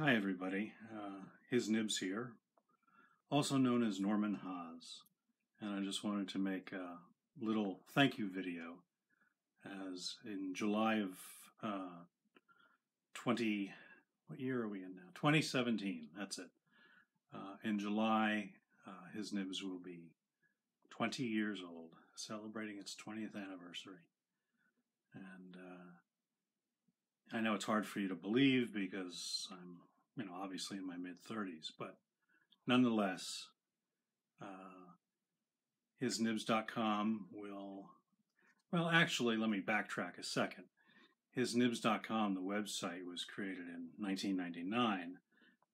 Hi everybody, hisnibs here, also known as Norman Haas, and I just wanted to make a little thank you video as in July of 20, what year are we in now? 2017, that's it. In July, hisnibs will be 20 years old, celebrating its 20th anniversary. And I know it's hard for you to believe because I'm obviously in my mid-30s, but nonetheless, hisnibs.com well, actually, let me backtrack a second. Hisnibs.com, the website, was created in 1999,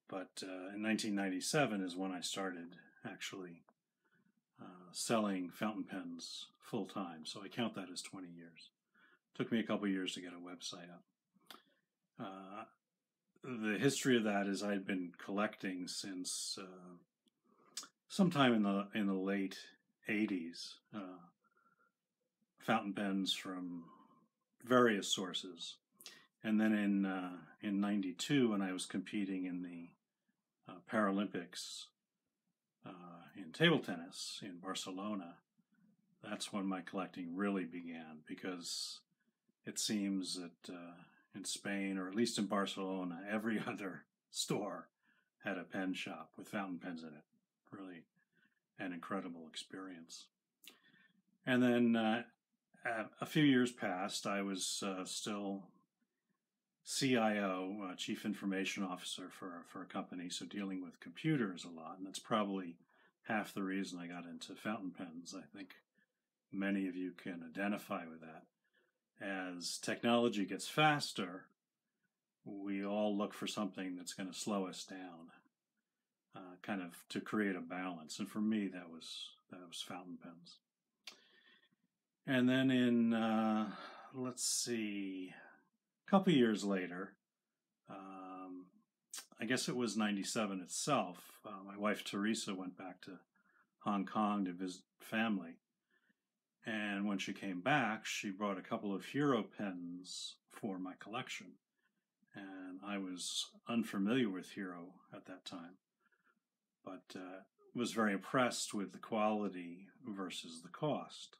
but in 1997 is when I started actually selling fountain pens full-time, so I count that as 20 years. It took me a couple years to get a website up. The history of that is I'd been collecting since sometime in the late 80s, fountain pens from various sources, and then in '92 when I was competing in the Paralympics in table tennis in Barcelona, that's when my collecting really began, because it seems that in Spain, or at least in Barcelona, every other store had a pen shop with fountain pens in it. Really an incredible experience. And then a few years passed. I was still CIO, Chief Information Officer for a company, so dealing with computers a lot, and that's probably half the reason I got into fountain pens. I think many of you can identify with that. As technology gets faster, we all look for something that's going to slow us down, kind of to create a balance. And for me, that was fountain pens. And then in, let's see, a couple years later, I guess it was '97 itself, my wife Teresa went back to Hong Kong to visit family. And when she came back, she brought a couple of hero pens for my collection. And I was unfamiliar with hero at that time, but was very impressed with the quality versus the cost.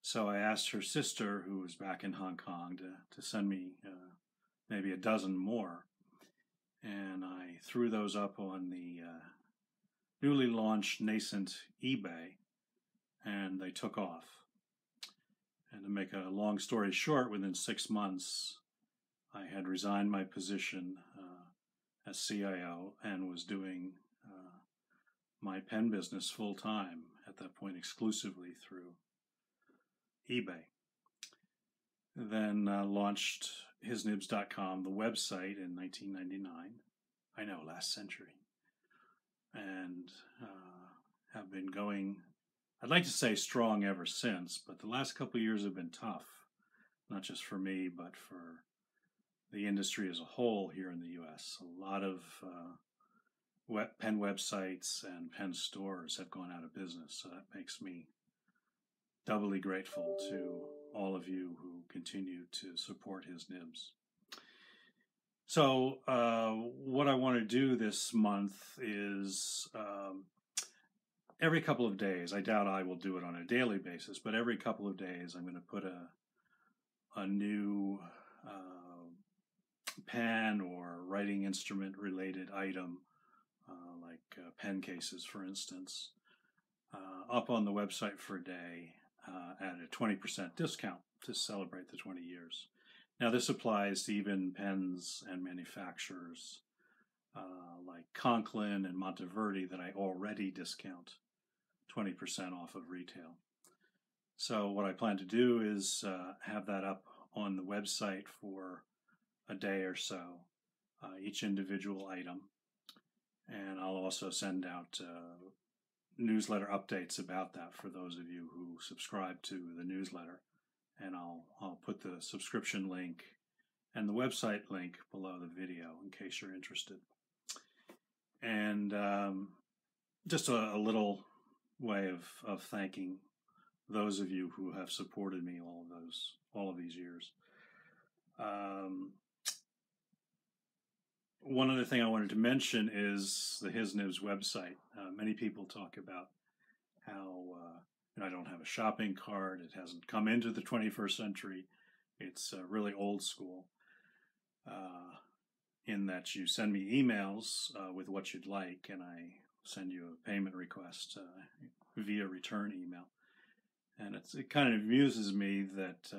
So I asked her sister, who was back in Hong Kong, to send me maybe a dozen more. And I threw those up on the newly launched nascent eBay, and they took off. And to make a long story short, within 6 months, I had resigned my position as CIO and was doing my pen business full-time, at that point exclusively through eBay. Then launched hisnibs.com, the website, in 1999. I know, last century. And have been going, I'd like to say strong ever since, but the last couple of years have been tough, not just for me, but for the industry as a whole here in the U.S. A lot of pen websites and pen stores have gone out of business, so that makes me doubly grateful to all of you who continue to support hisnibs. So what I want to do this month is every couple of days, I doubt I will do it on a daily basis, but every couple of days I'm going to put a new pen or writing instrument related item, like pen cases, for instance, up on the website for a day at a 20% discount to celebrate the 20 years. Now this applies to even pens and manufacturers like Conklin and Monteverdi that I already discount 20% off of retail. So what I plan to do is have that up on the website for a day or so, each individual item. And I'll also send out newsletter updates about that for those of you who subscribe to the newsletter. And I'll put the subscription link and the website link below the video in case you're interested. And just a little way of thanking those of you who have supported me all of these years. one other thing I wanted to mention is the hisnibs website. Many people talk about how I don't have a shopping cart. It hasn't come into the 21st century. It's really old school in that you send me emails with what you'd like, and I send you a payment request via return email. And it kind of amuses me that,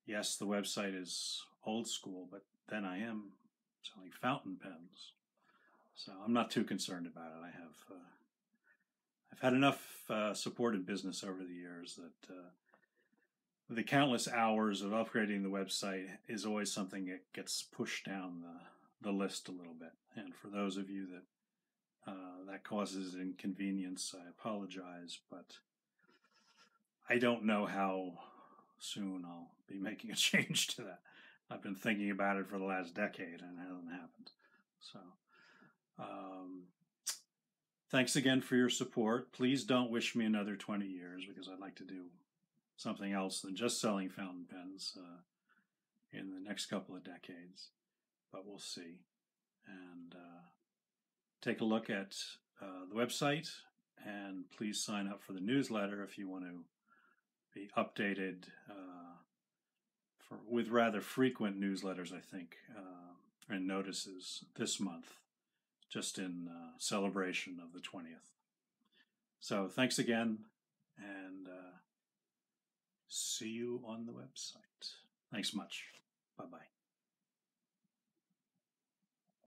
yes, the website is old school, but then I am selling fountain pens. So I'm not too concerned about it. I've had enough support in business over the years that the countless hours of upgrading the website is always something that gets pushed down the list a little bit. And for those of you that that causes inconvenience, I apologize, but I don't know how soon I'll be making a change to that. I've been thinking about it for the last decade and it hasn't happened. So thanks again for your support. Please don't wish me another 20 years because I'd like to do something else than just selling fountain pens in the next couple of decades. But we'll see. And take a look at the website, and please sign up for the newsletter if you want to be updated with rather frequent newsletters, I think, and notices this month, just in celebration of the 20th. So thanks again, and see you on the website. Thanks much. Bye-bye.